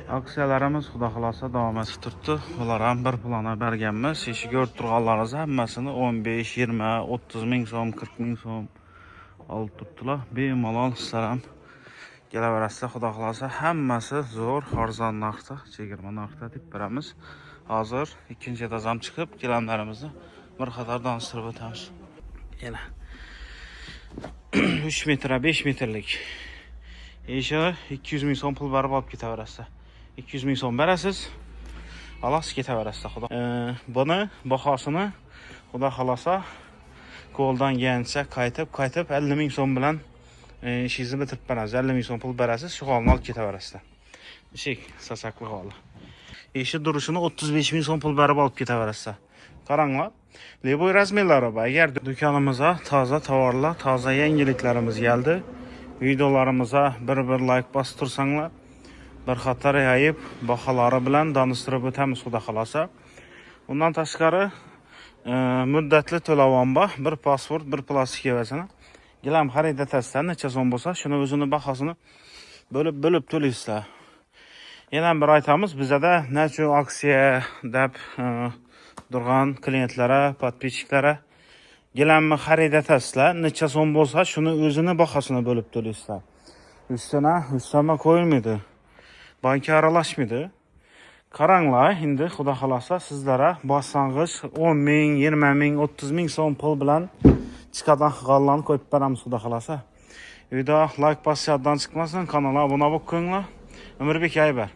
Aksiyalarimiz xudo xolasa davom etib turibdi. Ular ham bir plana berganmiz. Eshik ko'rib turganlaringiz hammasini 15, 20, 30 ming so'm, 40 ming so'm olib turibdilar. Bemalol sizlar ham kelaverasizlar. Xudo xolasa hammasi zo'r arzon narxda, chegirma narxda deb beramiz. Hozir ikkinchi etazam chiqib, gilamlarimizni bir qator tanishtirib o'tamiz. Yana 3 metr, 5 metrlik eshik 200 ming so'm pul berib olib ketaverasizlar. 200 ming so'm berasiz. Alas ketaverasizlar. Xudo. Buni bahosini xudo xolasa qo'ldan kelgancha qaytib 50 ming so'm bilan ishingizni bitirib berasiz. 50 ming so'm pul berasiz, shu holni olib ketaverasizlar. Eshik sasakli holi. Eshik durishini 35 ming so'm pul berib olib ketaverasizlar. Qaranglar. Leboy razmerlari bor. Agar do'konimizga toza tovarlar, toza yangiliklarimiz keldi, videolarimizga bir like bosib tursanglar, bir qator yayib baholari bilan tanishtirib o'tamiz xudo xolasa. Undan tashqari muddatli to'lovon bor. Bir pasport, bir plastik evaziga. Gilam xarid etasizlar, necha so'm bo'lsa, shuni o'zini bahosini bo'lib to'laysizlar. Yana bir aytamiz, bizda necha aksiya deb turgan klientlara, podpischiklari gilamni xarid etasizlar, necha so'm bo'lsa, shuni o'zini bahosini bo'lib to'laysizlar. Üstüne qo'yilmaydi. Banka aralashmaydi. Qaranglar, endi xudo xolasa sizlara boshlang'ich 10 ming, 20 ming, 30 ming so'm pul bilan chiqadigan g'allarni qo'yib beramiz xudo xolasa. Video like bosishdan chiqmasin, kanalga obuna bo'lib qo'yinglar. Umrbek Aybar.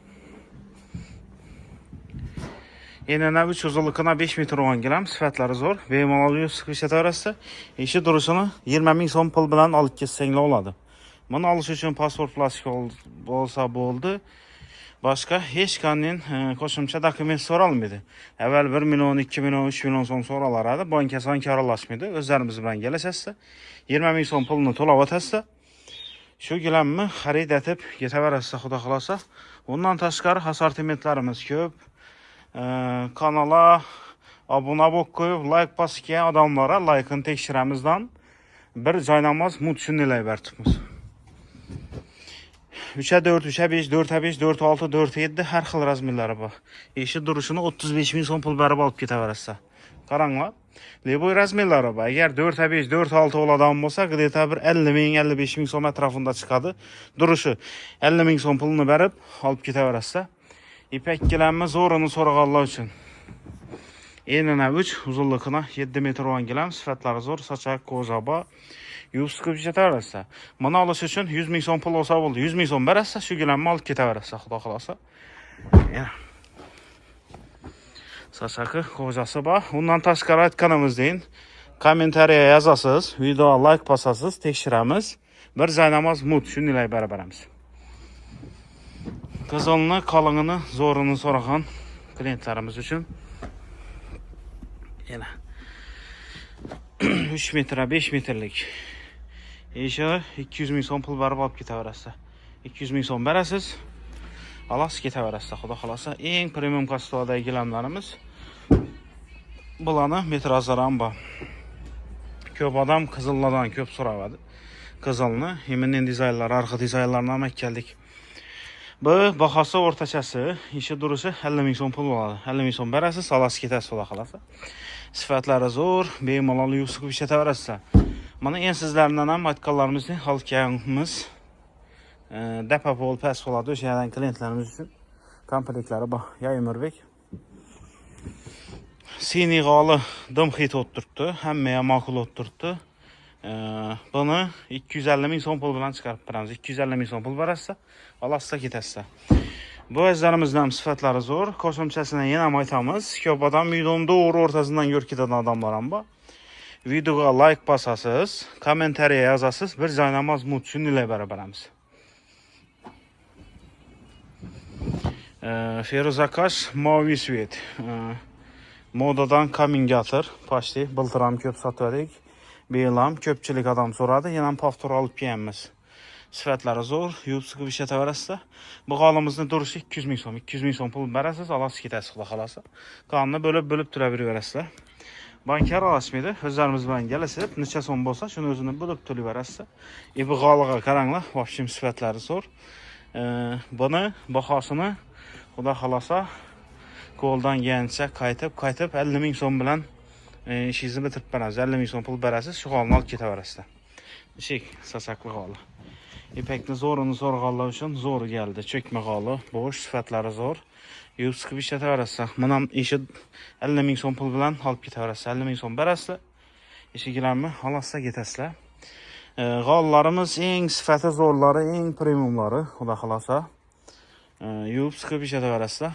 Enana 3 uzunligina 5 metr olan gilam, sifatlari zo'r. Bemalol yuz ishlataverasiz. Ishi durishini 20 ming so'm pul bilan olib ketsanglar bo'ladi. Buni olish uchun pasport plastik bo'lsa bo'ldi. Başka hech qanday qo'shimcha dokument so'ralmaydi. Avval 1 million, 2 million, 3 million so'm so'ralaradi. Banka sanki aralashmaydi. O'zlarimiz bilan kelasiz. 20 ming so'm pulni to'lab o'tasiz. Shu gilamni xarid etib ketaverasiz xudo xolasa. Undan tashqari assortimentlarimiz ko'p. Kanala obuna bo'lib qo'yib, like bosgan odamlarga like'ini tekshiramizdan bir joynamoz mutshunilay bertibmiz. 3'e 4, 3'e 5, 4'e 5, 4'e 6, 4'e 7 her xil razmerleri var. Eşi duruşunu 35 ming so'm pul berib olib ketaverasiz. Qaranglar. Leboy razmerleri var. Eğer 4'e 5, 4'e 6 oladigan bo'lsa, где-то bir 50 ming, 55 ming so'm atrofida chiqadi. Duruşu 50 ming so'm pulni berib olib ketaverasiz. İpek gilamni zo'rini so'raganlar uchun. Enina 3, uzunligina 7 metr olan gilam, sifatlari zo'r, sochak, ko'zaba, yuz qilib ketaverasiz. Buni olish uchun 100 ming so'm pul olsa bo'ldi. 100 ming so'm berasiz, shu gilamni olib ketaverasiz, xudo xolasa. Sochaki, ko'zasi bor. Undan tashqari aytganimizdek, kommentariya yozasiz, video like bosasiz, tekshiramiz. Bir joynamoz mut shunday beramiz. Qizilni, qalingini, zo'rini so'ragan klientlarimiz uchun yana 3 metr, 5 metrlik eshik 200 ming so'm pul berib olib ketaverasiz. 200 ming so'm berasiz. Alas ketaverasiz, xudo xolasa. Eng premium kassadagi gilamlarimiz. Bularni metrajlari ham bor. Ko'p odam qizillardan ko'p so'radi. Qizilni, Himinen dizaynlar, arxa dizaynlarni ham keldik. Bu bahosi o'rtachasi, ishi durishi 50 ming so'm pul bo'ladi. 50 ming so'm berasiz, alas ketasiz, xudo xolasa. Sifatlari zo'r, bemalol yuz qilib ishlataverasiz. Mana en sizlardan ham aytganlarimizni halkamiz depo pol pas bo'ladi. O'shadan klientlarimiz uchun komplementlari bor. Umrbek. Siniy g'oli dimxit o'tiribdi, hamma ma'qul o'tiribdi. Buni 250 ming so'm pul bilan chiqarib beramiz. 250 ming so'm pul berasiz, alasizlar ketasiz. Bu o'zlarimizdan sifatlari zo'r. Qo'shimchasini yana ham aytamiz. Ko'p odam videoning to'g'ri o'rtasidan ko'rib ketadigan odamlar ham bor. Videoga like bosasiz, kommentariya yozasiz, bir joynamoz mut shunday beramiz. Feruzakash Moviy Svet. Modadan kommunikator, pochti, biltiram ko'p sotdik. Belam ko'pchilik odam so'radi, yana ham paftor olib kelamiz. Sifatlari zo'r, yuz qilib ishlataverasiz. Bu g'olimizni turishi 200 ming so'm. 200 ming so'm pul berasiz, olasiz ketasiz, xudo xolasa. Qonni bo'lib turaverasizlar. Banka aralashmaydi. O'zlarimiz bilan kelasiz, necha so'm bo'lsa, shuni o'zini bo'lib to'layverasiz. Bu g'oliga qaranglar, vobshim sifatlari zo'r. Buni bahosini Xudo xolasa qo'ldan kelgancha qaytib 50 ming so'm bilan ishingizni bitirib berasiz. 50 ming so'm pul berasiz, shu holni olib ketaverasizlar. Ishik sasakli holi. İpekni zo'rini so'rg'anlar uchun zo'r geldi. Cho'kma holi, bo'sh, sifatlari zo'r. Yuvib siqib ishlataverasizlar. Mana ishi 50 ming so'm pul bilan olib ketaverasiz. 50 ming so'm berasizlar. Ishinglarni xolasizlar ketasizlar. G'ollarimiz eng sifati zo'rlari, eng premiumlari, xudo xolasa. Yuvib siqib ishlataverasizlar.